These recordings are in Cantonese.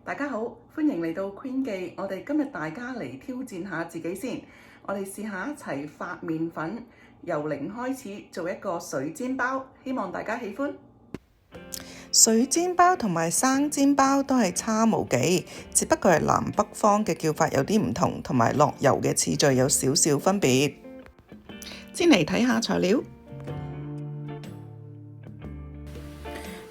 大家好，歡迎嚟到 Queen 記。我哋今日大家嚟挑戰下自己先。我哋試下一齊發麵粉，由零開始做一個水煎包，希望大家喜歡。水煎包同埋生煎包都係差無幾，只不過係南北方嘅叫法有啲唔同，同埋落油嘅次序有少少分別。先嚟睇下材料，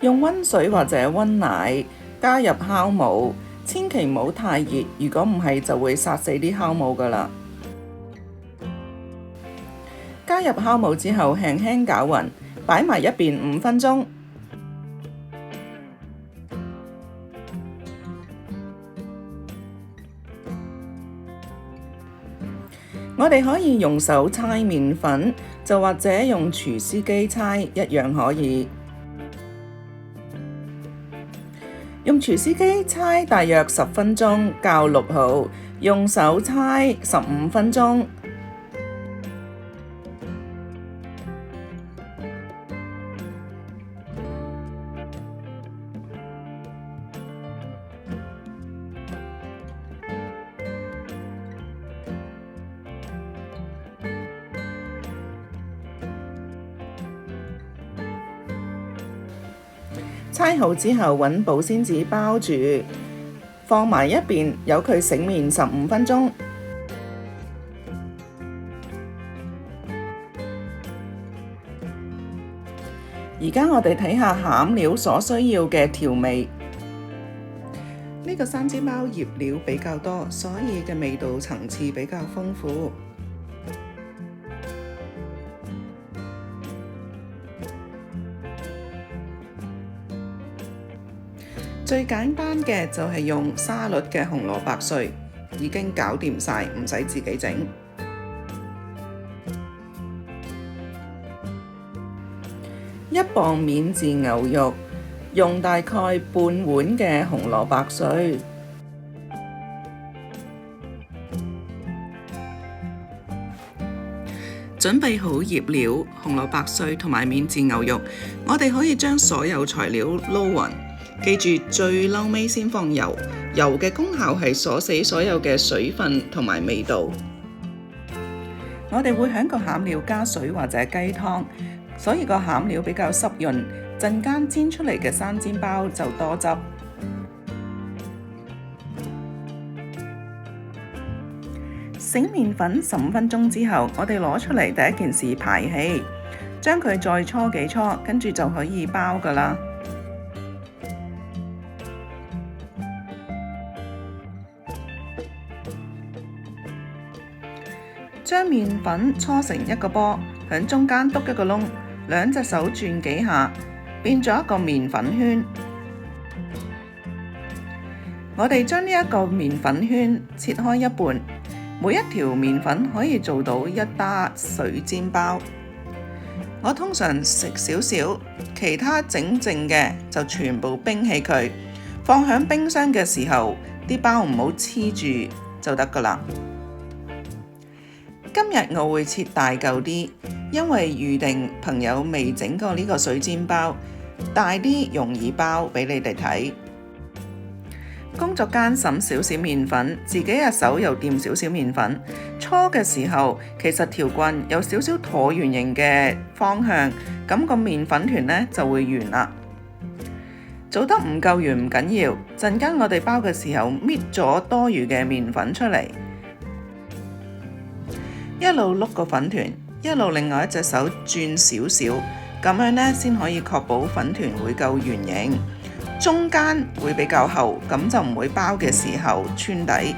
用溫水或者溫奶加入酵母，千祈唔好太熱，如果唔係就會殺死啲酵母㗎喇。加入酵母之後，輕輕攪勻，擺埋一邊5分鐘。我哋可以用手搓麵粉，就或者用廚師機搓一樣可以。用廚師機搓大約10分鐘，較6號；用手搓15分鐘。搓好之後，揾保鮮紙包住，放埋一邊，由佢醒面15分鐘。而家我哋睇下餡料所需要嘅調味。呢個生煎包醃料比較多，所以嘅味道層次比較豐富。最簡單嘅就係用沙律嘅紅蘿蔔碎，已經搞掂晒，唔使自己整。1磅免治牛肉，用大概半碗嘅紅蘿蔔碎。準備好醃料、紅蘿蔔碎同埋免治牛肉，我哋可以將所有材料撈勻。記住最嬲尾先放油，油嘅功效係鎖死所有嘅水分同埋味道。我哋會喺個餡料加水或者雞湯，所以個餡料比較濕潤，陣間煎出嚟嘅生煎包就多汁。醒麵粉15分鐘之後，我哋攞出嚟第一件事排氣，將佢再搓幾搓，跟住就可以包㗎喇。將麵粉搓成一個波，喺中間篤一個窿，2隻手轉幾下，變咗一個麵粉圈。我哋將呢一個麵粉圈切開一半，每一條麵粉可以做到1打水煎包。我通常食少少，其他整剩嘅就全部冰起佢，放喺冰箱嘅時候，啲包唔好黐住就得㗎喇。今日我會切大嚿啲，因為預定朋友未整過呢個水煎包，大啲容易包俾你哋睇。工作間揼少少麵粉，自己嘅手又掂少少麵粉。搓嘅時候，其實條棍有少少橢圓形嘅方向，咁個麵粉團呢就會圓啦。做得唔夠圓唔緊要，陣間我哋包嘅時候搣咗多餘嘅麵粉出嚟。一路碌個粉團，一路另外一隻手轉少少，咁樣呢先可以確保粉團會夠圓形，中間會比較厚，咁就唔會包嘅時候穿底。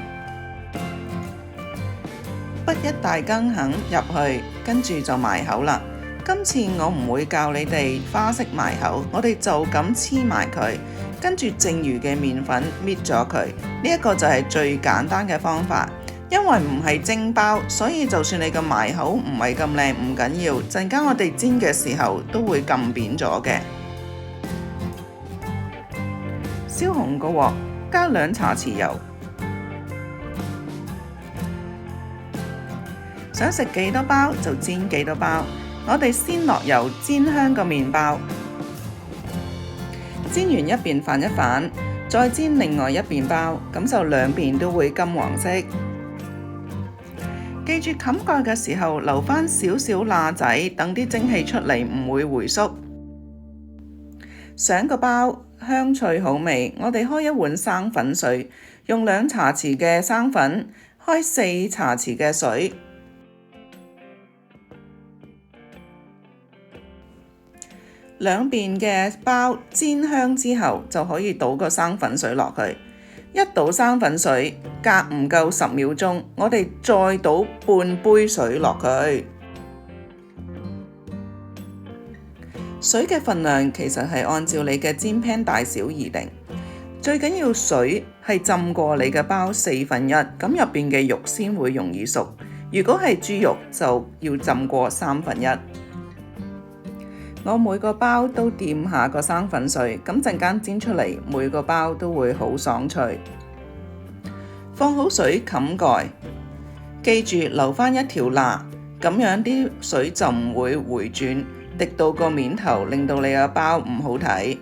畢一大羹肯入去，跟住就埋口啦。今次我唔會教你哋花式埋口，我哋就咁黐埋佢，跟住剩餘嘅麵粉搣咗佢。呢一個就係最簡單嘅方法。因為唔係蒸包，所以就算你個埋口唔係咁靚唔緊要，陣間我哋煎嘅時候都會撳扁咗嘅。燒紅個鑊，加2茶匙油。想食幾多包就煎幾多包，我哋先落油煎香個麵包。煎完一邊反一反，再煎另外一邊包，咁就兩邊都會金黃色。記住冚蓋嘅時候留返少少罅仔，等啲蒸汽出嚟唔會回縮。上個包香脆好味，我哋開一碗生粉水，用2茶匙嘅生粉，開4茶匙嘅水。兩邊嘅包煎香之後，就可以倒個生粉水落去。一倒生粉水，隔唔夠10秒鐘，我哋再倒半杯水落去。水嘅份量其實係按照你嘅煎 pan 大小而定，最緊要水係浸過你嘅包1/4，咁入邊嘅肉先會容易熟。如果係豬肉，就要浸過1/3。我每個包都掂下個生粉水，咁陣間煎出嚟，每個包都會好爽脆。放好水冚蓋，記住留返一條罅，咁樣啲水就唔會回轉滴到個面頭，令到你個包唔好睇。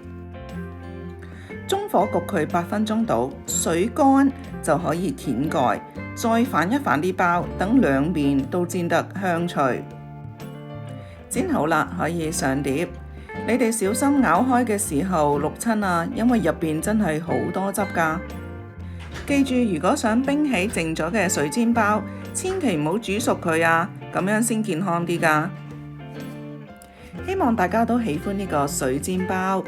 中火焗佢8分鐘到，水乾就可以掀蓋，再反一反啲包，等兩邊都煎得香脆。煎好啦，可以上碟。你哋小心咬開嘅時候淥親啊，因為入邊真係好多汁㗎。記住，如果想冰起剩咗嘅水煎包，千祈唔好煮熟佢啊，咁樣先健康啲㗎。希望大家都喜歡呢個水煎包。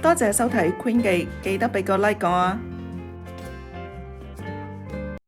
多謝收睇 Queen 記，記得俾個 like 我啊！